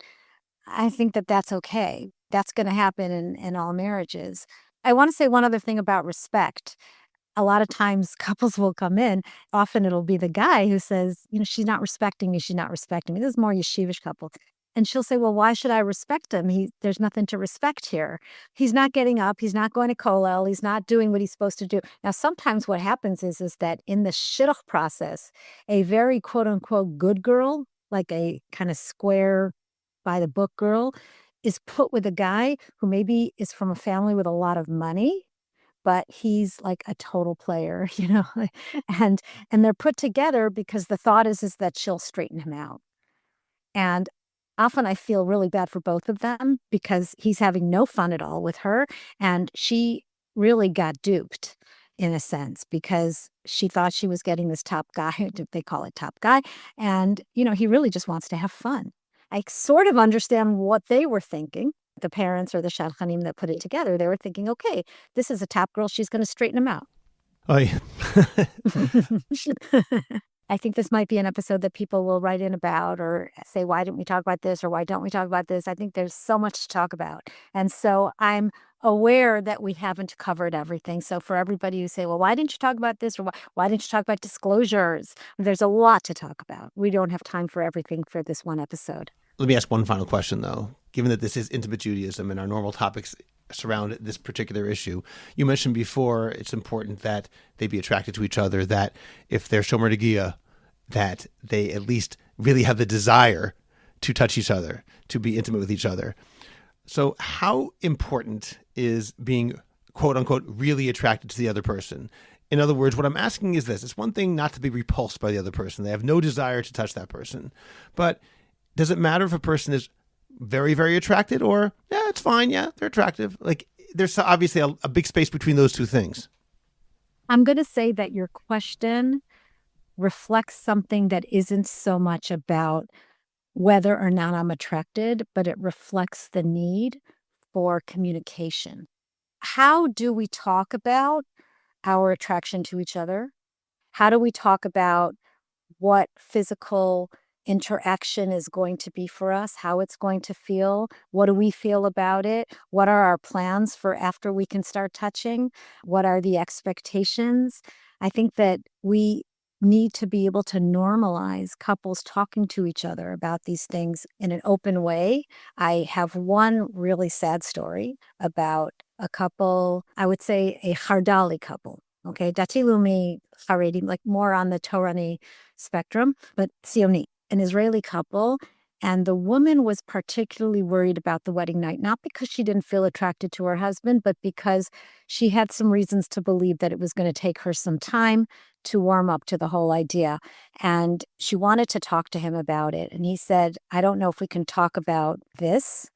I think that's okay. That's going to happen in all marriages. I want to say one other thing about respect. A lot of times couples will come in, often it'll be the guy who says, "She's not respecting me, she's not respecting me." This is more yeshivish couple. And she'll say, "Well, why should I respect him? There's nothing to respect here. He's not getting up, he's not going to kollel, he's not doing what he's supposed to do." Now, sometimes what happens is that in the shidduch process, a very quote unquote good girl, like a kind of square by the book girl, is put with a guy who maybe is from a family with a lot of money, but he's like a total player, and they're put together because the thought is that she'll straighten him out. And often I feel really bad for both of them because he's having no fun at all with her, and she really got duped in a sense because she thought she was getting this top guy, they call it top guy, and he really just wants to have fun. I sort of understand what they were thinking. The parents or the shadchanim that put it together, they were thinking, okay, this is a top girl. She's going to straighten him out. Oh, yeah. I think this might be an episode that people will write in about or say, why didn't we talk about this? Or why don't we talk about this? I think there's so much to talk about. And so I'm aware that we haven't covered everything. So for everybody who say, well, why didn't you talk about this? Or why didn't you talk about disclosures? There's a lot to talk about. We don't have time for everything for this one episode. Let me ask one final question, though. Given that this is intimate Judaism and our normal topics surround this particular issue, you mentioned before it's important that they be attracted to each other, that if they're shomer negia, that they at least really have the desire to touch each other, to be intimate with each other. So how important is being, quote unquote, really attracted to the other person? In other words, what I'm asking is this. It's one thing not to be repulsed by the other person. They have no desire to touch that person. But does it matter if a person is very, very attracted or, yeah, it's fine. Yeah, they're attractive. Like there's obviously a big space between those two things. I'm going to say that your question reflects something that isn't so much about whether or not I'm attracted, but it reflects the need for communication. How do we talk about our attraction to each other? How do we talk about what physical interaction is going to be for us, how it's going to feel, what do we feel about it, what are our plans for after we can start touching, what are the expectations? I think that we need to be able to normalize couples talking to each other about these things in an open way. I have one really sad story about a couple, I would say a Hardali couple. Okay, Dati Lumi Haredi, like more on the Torani spectrum, but Sioni, an Israeli couple. And the woman was particularly worried about the wedding night, not because she didn't feel attracted to her husband, but because she had some reasons to believe that it was going to take her some time to warm up to the whole idea. And she wanted to talk to him about it. And he said, I don't know if we can talk about this.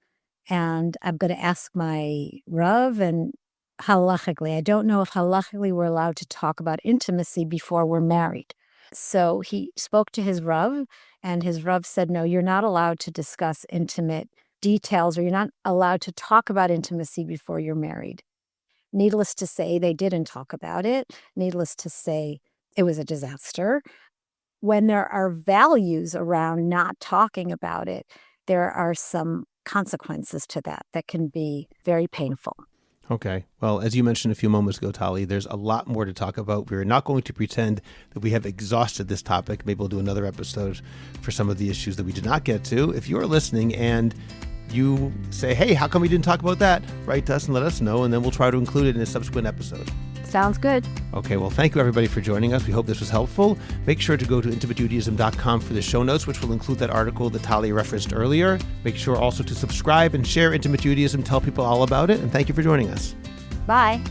And I'm going to ask my Rav, and halachically, I don't know if halachically we're allowed to talk about intimacy before we're married. So he spoke to his Rav, and his Rav said, no, you're not allowed to discuss intimate details, or you're not allowed to talk about intimacy before you're married. Needless to say, they didn't talk about it. Needless to say, it was a disaster. when there are values around not talking about it, there are some consequences to that can be very painful. Okay. Well, as you mentioned a few moments ago, Talli, there's a lot more to talk about. We're not going to pretend that we have exhausted this topic. Maybe we'll do another episode for some of the issues that we did not get to. If you're listening and you say, hey, how come we didn't talk about that? Write to us and let us know, and then we'll try to include it in a subsequent episode. Sounds good. Okay, well, thank you, everybody, for joining us. We hope this was helpful. Make sure to go to intimatejudaism.com for the show notes, which will include that article that Talli referenced earlier. Make sure also to subscribe and share Intimate Judaism. Tell people all about it. And thank you for joining us. Bye.